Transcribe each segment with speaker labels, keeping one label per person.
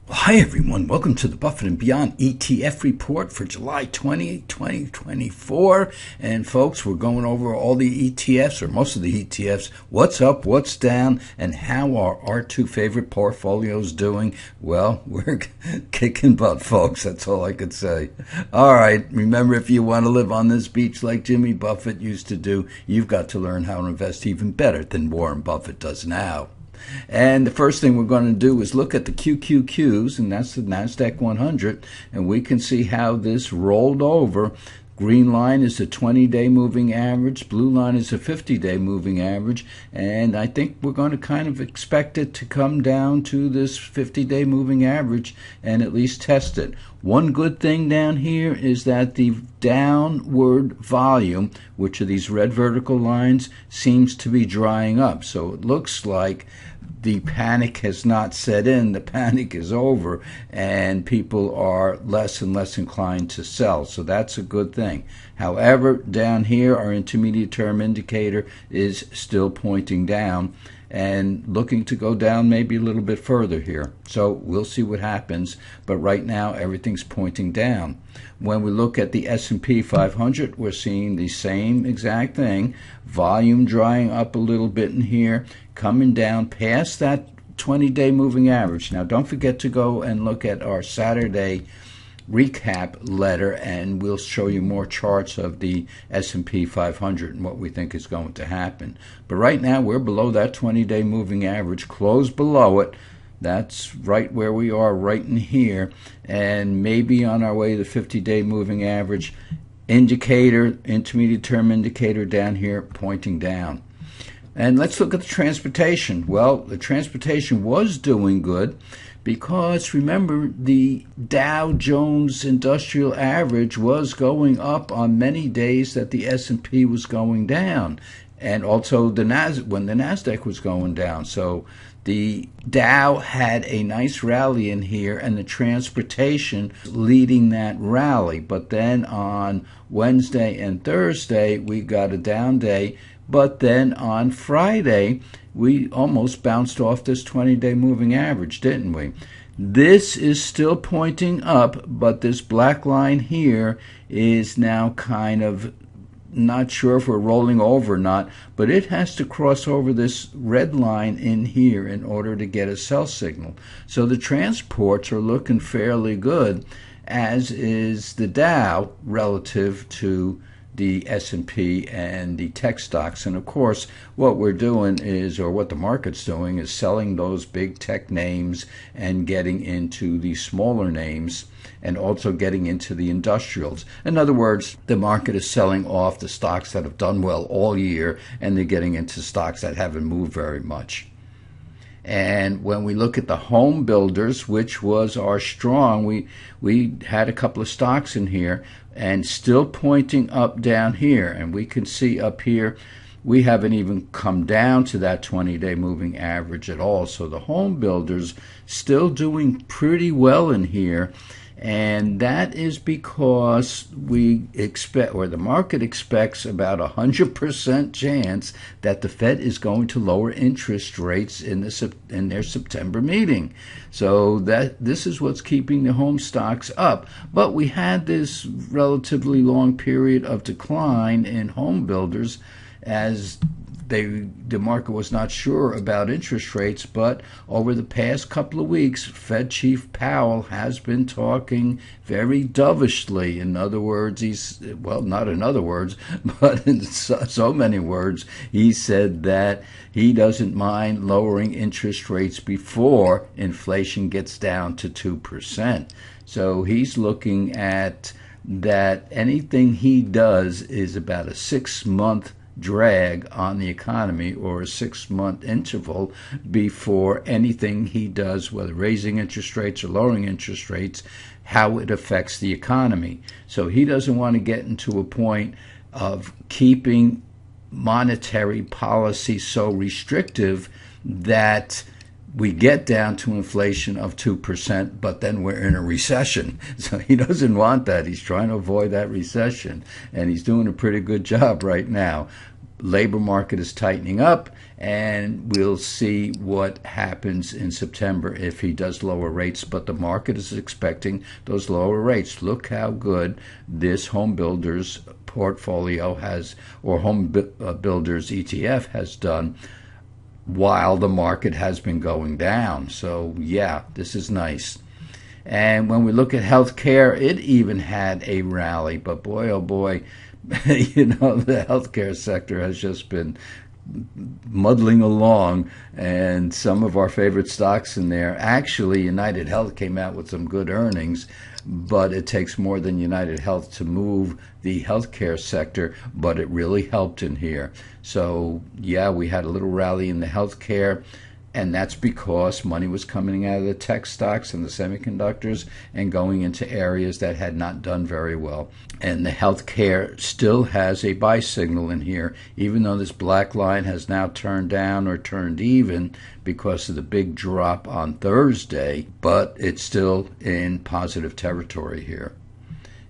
Speaker 1: Well, hi, everyone. Welcome to the Buffett and Beyond ETF report for July 20, 2024. And folks, we're going over all the ETFs, or most of the ETFs, what's up, what's down, and how are our two favorite portfolios doing. Well, we're kicking butt, folks. That's all I could say. All right. Remember, if you want to live on this beach like Jimmy Buffett used to do, you've got to learn how to invest even better than Warren Buffett does now. And the first thing we're going to do is look at the QQQs, and that's the NASDAQ 100, and we can see how this rolled over. Green line is a 20-day moving average, blue line is a 50-day moving average, and I think we're going to kind of expect it to come down to this 50-day moving average and at least test it. One good thing down here is that the downward volume, which are these red vertical lines, seems to be drying up. So it looks like the panic has not set in, the panic is over, and people are less and less inclined to sell. So that's a good thing. However, down here, our intermediate term indicator is still pointing down and looking to go down maybe a little bit further here. So we'll see what happens, but right now everything's pointing down. When we look at the S&P 500, we're seeing the same exact thing. Volume drying up a little bit in here, coming down past that 20-day moving average. Now don't forget to go and look at our Saturday recap letter, and we'll show you more charts of the S&P 500 and what we think is going to happen. But right now we're below that 20-day moving average, closed below it. That's right where we are, right in here, and maybe on our way to the 50-day moving average. Indicator, intermediate term indicator down here pointing down. And let's look at the transportation. Well, the transportation was doing good because, remember, the Dow Jones Industrial Average was going up on many days that the S&P was going down, and also when the NASDAQ was going down. So the Dow had a nice rally in here, and the transportation leading that rally. But then on Wednesday and Thursday, we got a down day. But then on Friday, we almost bounced off this 20-day moving average, didn't we? This is still pointing up, but this black line here is now kind of not sure if we're rolling over or not, but it has to cross over this red line in here in order to get a sell signal. So the transports are looking fairly good, as is the Dow relative to the S&P and the tech stocks. And of course, what we're doing is, or what the market's doing, is selling those big tech names and getting into the smaller names, and also getting into the industrials. In other words, the market is selling off the stocks that have done well all year, and they're getting into stocks that haven't moved very much. And when we look at the home builders, which was our strong, we had a couple of stocks in here and still pointing up down here. And we can see up here, we haven't even come down to that 20-day moving average at all. So the home builders still doing pretty well in here. And that is because we expect, or the market expects, about 100% chance that the Fed is going to lower interest rates in their September meeting. So this is what's keeping the home stocks up. But we had this relatively long period of decline in home builders as the market was not sure about interest rates. But over the past couple of weeks, Fed Chief Powell has been talking very dovishly. In other words, not in other words, but in so many words, he said that he doesn't mind lowering interest rates before inflation gets down to 2%. So he's looking at that anything he does is about a 6-month drag on the economy, or a 6-month interval before anything he does, whether raising interest rates or lowering interest rates, how it affects the economy. So he doesn't want to get into a point of keeping monetary policy so restrictive that we get down to inflation of 2%, but then we're in a recession. So he doesn't want that. He's trying to avoid that recession, and he's doing a pretty good job right now. Labor market is tightening up, and we'll see what happens in September if he does lower rates. But the market is expecting those lower rates. Look how good this home builders portfolio has, or home builders ETF has done, while the market has been going down. So yeah, this is nice. And when we look at healthcare, it even had a rally, but boy, oh boy, the healthcare sector has just been muddling along, and some of our favorite stocks in there. Actually, United Health came out with some good earnings, but it takes more than United Health to move the healthcare sector, but it really helped in here. So yeah, we had a little rally in the healthcare, and that's because money was coming out of the tech stocks and the semiconductors and going into areas that had not done very well. And the healthcare still has a buy signal in here, even though this black line has now turned down or turned even because of the big drop on Thursday, but it's still in positive territory here.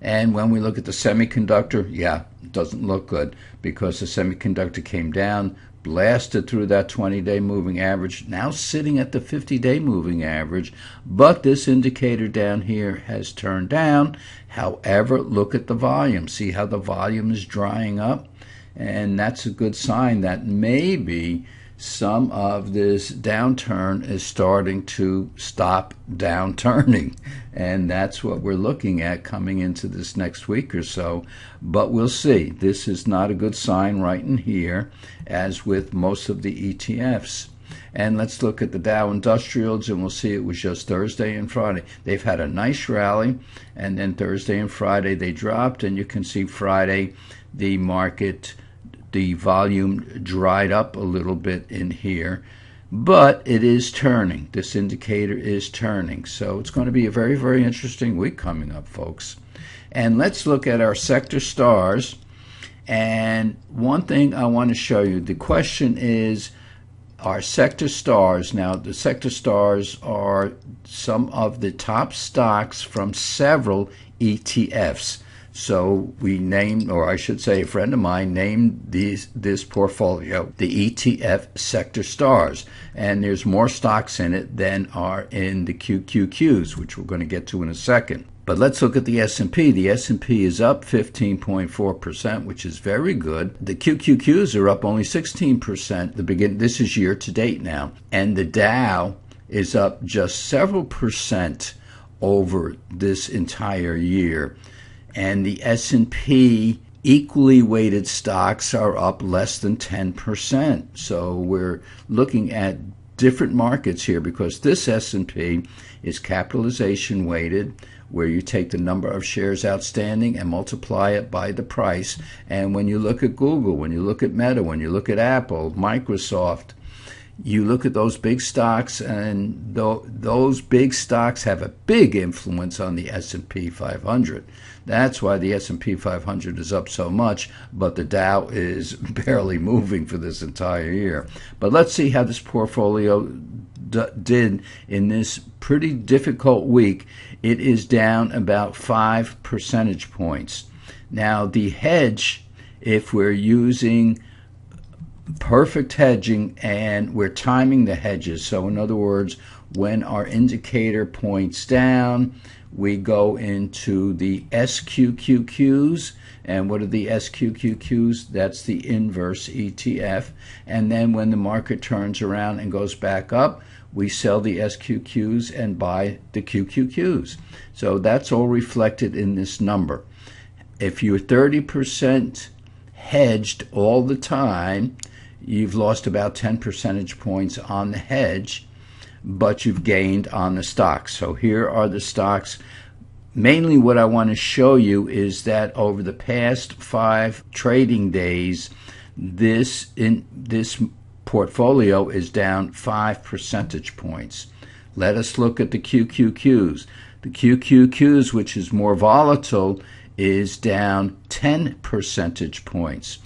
Speaker 1: And when we look at the semiconductor, yeah, it doesn't look good because the semiconductor came down, blasted through that 20-day moving average, now sitting at the 50-day moving average, but this indicator down here has turned down. However, look at the volume. See how the volume is drying up? And that's a good sign that maybe some of this downturn is starting to stop downturning, and that's what we're looking at coming into this next week or so. But we'll see. This is not a good sign right in here, as with most of the ETFs. And let's look at the Dow Industrials, and we'll see it was just Thursday and Friday. They've had a nice rally, and then Thursday and Friday they dropped, and you can see Friday the market, the volume dried up a little bit in here, but it is turning. This indicator is turning. So it's going to be a very, very interesting week coming up, folks. And let's look at our sector stars. And one thing I want to show you, the question is, our sector stars. Now, the sector stars are some of the top stocks from several ETFs. So we named, or I should say a friend of mine named this portfolio the ETF Sector Stars. And there's more stocks in it than are in the QQQs, which we're going to get to in a second. But let's look at the S&P. The S&P is up 15.4%, which is very good. The QQQs are up only 16%. This is year to date now. And the Dow is up just several percent over this entire year. And the S&P equally weighted stocks are up less than 10%. So we're looking at different markets here, because this S&P is capitalization weighted, where you take the number of shares outstanding and multiply it by the price. And when you look at Google, when you look at Meta, when you look at Apple, Microsoft, you look at those big stocks, and those big stocks have a big influence on the S&P 500. That's why the S&P 500 is up so much, but the Dow is barely moving for this entire year. But let's see how this portfolio did in this pretty difficult week. It is down about 5 percentage points. Now, the hedge, if we're using perfect hedging and we're timing the hedges, so in other words, when our indicator points down, we go into the SQQQs. And what are the SQQQs? That's the inverse ETF. And then when the market turns around and goes back up, we sell the SQQs and buy the QQQs. So that's all reflected in this number. If you're 30% hedged all the time, you've lost about 10 percentage points on the hedge, but you've gained on the stocks. So here are the stocks. Mainly what I want to show you is that over the past 5 trading days, this portfolio is down 5 percentage points. Let us look at the QQQs. The QQQs, which is more volatile, is down 10 percentage points.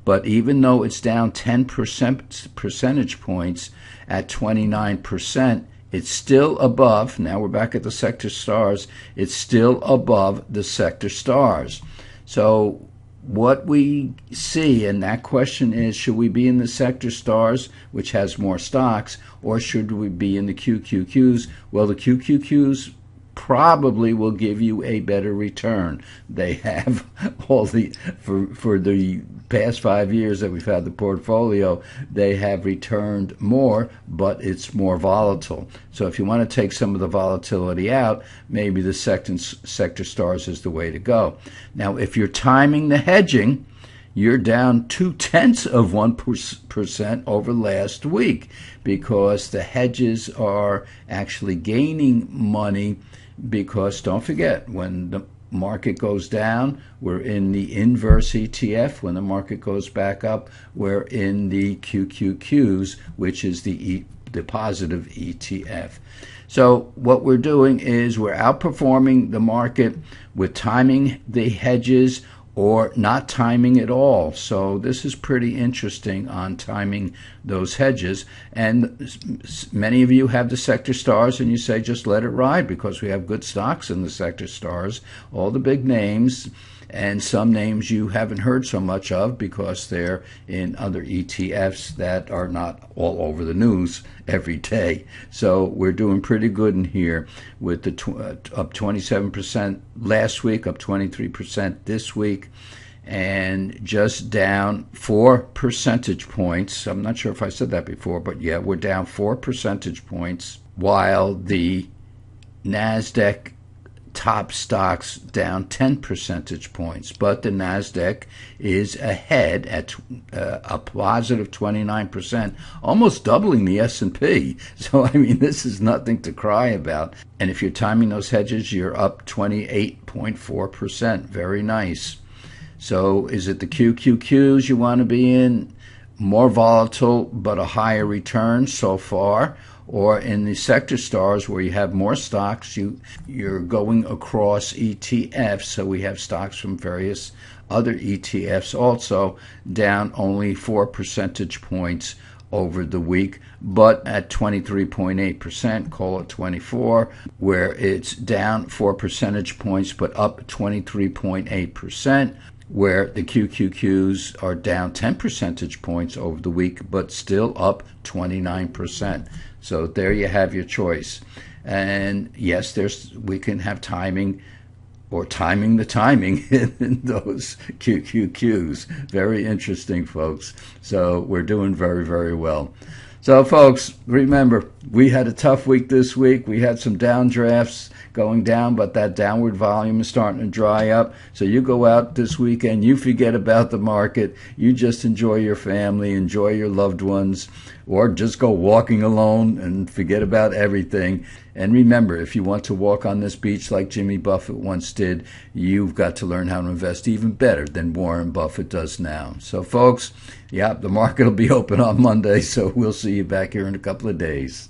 Speaker 1: But even though it's down 10 percentage points at 29%, it's still above. Now we're back at the sector stars. It's still above the sector stars. So what we see, and that question is, should we be in the sector stars, which has more stocks, or should we be in the QQQs? Well, the QQQs probably will give you a better return. They have all the, for the past 5 years that we've had the portfolio, they have returned more, but it's more volatile. So if you want to take some of the volatility out, maybe the sector stars is the way to go. Now, if you're timing the hedging, you're down 0.2% over last week, because the hedges are actually gaining money. Because don't forget, when the market goes down, we're in the inverse ETF. When the market goes back up, we're in the QQQs, which is the positive ETF. So what we're doing is we're outperforming the market with timing the hedges or not timing at all. So this is pretty interesting on timing those hedges. And many of you have the sector stars and you say, just let it ride, because we have good stocks in the sector stars, all the big names, and some names you haven't heard so much of because they're in other ETFs that are not all over the news every day. So we're doing pretty good in here with the up 27% last week, up 23% this week, and just down 4 percentage points. I'm not sure if I said that before, but yeah, we're down 4 percentage points, while the NASDAQ top stocks down 10 percentage points, but the NASDAQ is ahead at a positive 29%, almost doubling the S&P. So, I mean, this is nothing to cry about. And if you're timing those hedges, you're up 28.4%. Very nice. So is it the QQQs you want to be in? More volatile, but a higher return so far. Or in the sector stars, where you have more stocks, you're going across ETFs. So we have stocks from various other ETFs also down only 4 percentage points over the week, but at 23.8%, call it 24, where it's down 4 percentage points, but up 23.8%. Where the QQQs are down 10 percentage points over the week, but still up 29%. So there you have your choice. And yes, we can have timing, or timing the timing in those QQQs. Very interesting, folks. So we're doing very, very well. So, folks, remember, we had a tough week this week. We had some downdrafts going down, but that downward volume is starting to dry up. So you go out this weekend, you forget about the market, you just enjoy your family, enjoy your loved ones, or just go walking alone and forget about everything. And remember, if you want to walk on this beach like Jimmy Buffett once did, you've got to learn how to invest even better than Warren Buffett does now. So, folks, yeah, the market will be open on Monday, so we'll see you back here in a couple of days.